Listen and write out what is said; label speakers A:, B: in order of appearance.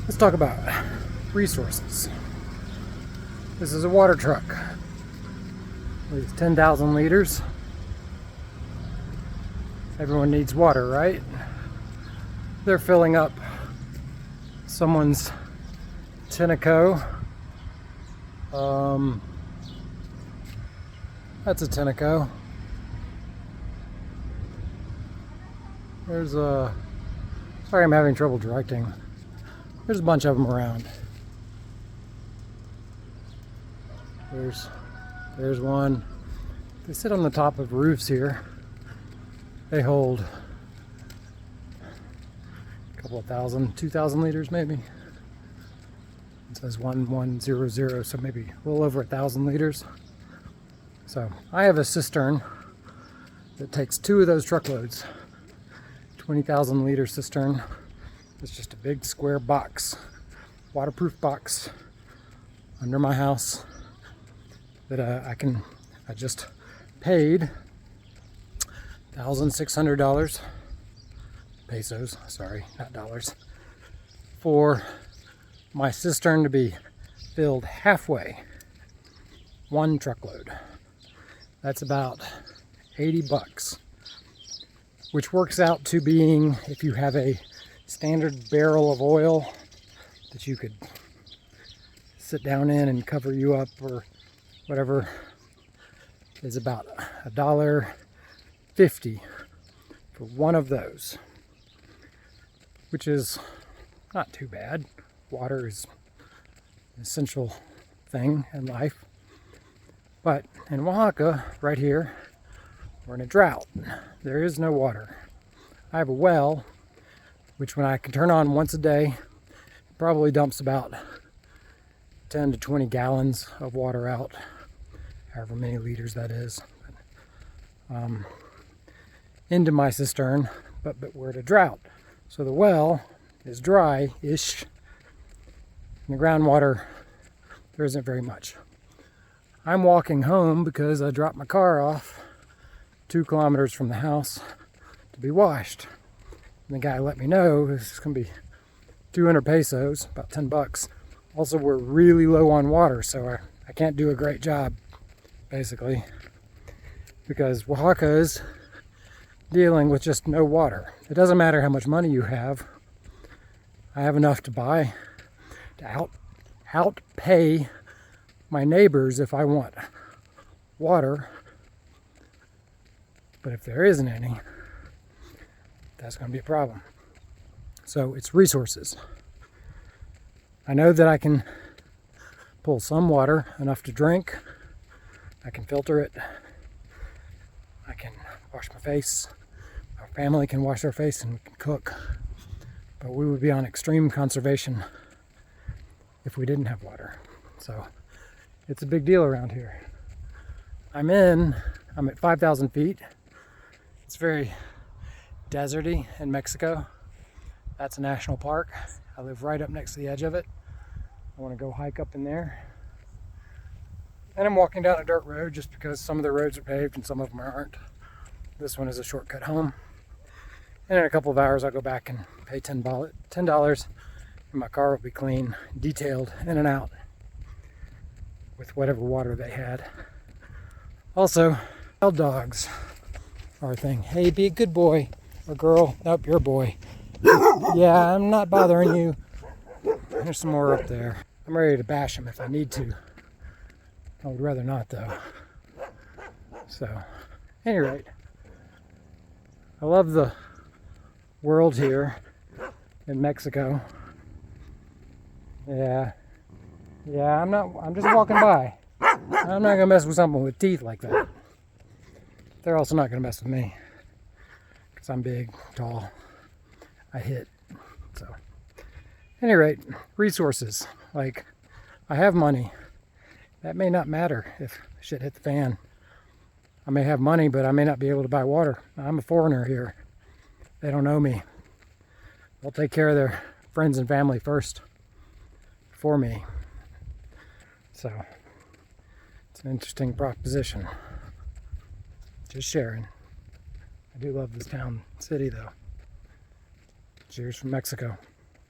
A: Let's talk about resources. This is a water truck with 10,000 liters. Everyone needs water, right? They're filling up someone's Tenneco. That's a Tenneco. There's a... Sorry, I'm having trouble directing. There's a bunch of them around. There's one. They sit on the top of roofs here. They hold a couple of thousand, 2,000 liters maybe. It says 1100, so maybe a little over 1,000 liters. So I have a cistern that takes 2 of those truckloads. 20,000 liter cistern. It's just a big square box, waterproof box under my house that I just paid $1,600 pesos, sorry, not dollars, for my cistern to be filled halfway, 1 truckload. That's about 80 bucks, which works out to being, if you have a standard barrel of oil that you could sit down in and cover you up or whatever, is about $1.50 for one of those, which is not too bad. Water is an essential thing in life. But in Oaxaca, right here, we're in a drought. There is no water. I have a well, which when I can turn on once a day, probably dumps about 10 to 20 gallons of water out, however many liters that is, into my cistern, but we're at a drought. So the well is dry-ish, and the groundwater, there isn't very much. I'm walking home because I dropped my car off 2 kilometers from the house to be washed. And the guy let me know this is going to be 200 pesos, about 10 bucks. Also, we're really low on water, so I can't do a great job, basically, because Oaxaca is dealing with just no water. It doesn't matter how much money you have. I have enough to buy, to outpay my neighbors if I want water. But if there isn't any, that's going to be a problem. So it's resources. I know that I can pull some water, enough to drink. I can filter it. I can wash my face. Our family can wash their face and we can cook. But we would be on extreme conservation if we didn't have water. So it's a big deal around here. I'm at 5,000 feet. It's very deserty in Mexico. That's a national park. I live right up next to the edge of it. I want to go hike up in there. And I'm walking down a dirt road just because some of the roads are paved and some of them aren't. This one is a shortcut home. And in a couple of hours I'll go back and pay $10 and my car will be clean, detailed, in and out with whatever water they had. Also, wild dogs are a thing. Hey, be a good boy or girl. Nope, you're a boy. Yeah, I'm not bothering you. There's some more up there. I'm ready to bash them if I need to. I would rather not, though. So, at any rate, I love the world here in Mexico. Yeah, I'm just walking by. I'm not gonna mess with someone with teeth like that. They're also not gonna mess with me, because I'm big, tall, I hit. So, at any rate, resources. Like, I have money. That may not matter if shit hit the fan. I may have money, but I may not be able to buy water. I'm a foreigner here. They don't know me. They'll take care of their friends and family first for me. So, it's an interesting proposition. Just sharing. I do love this town, city though. Cheers from Mexico.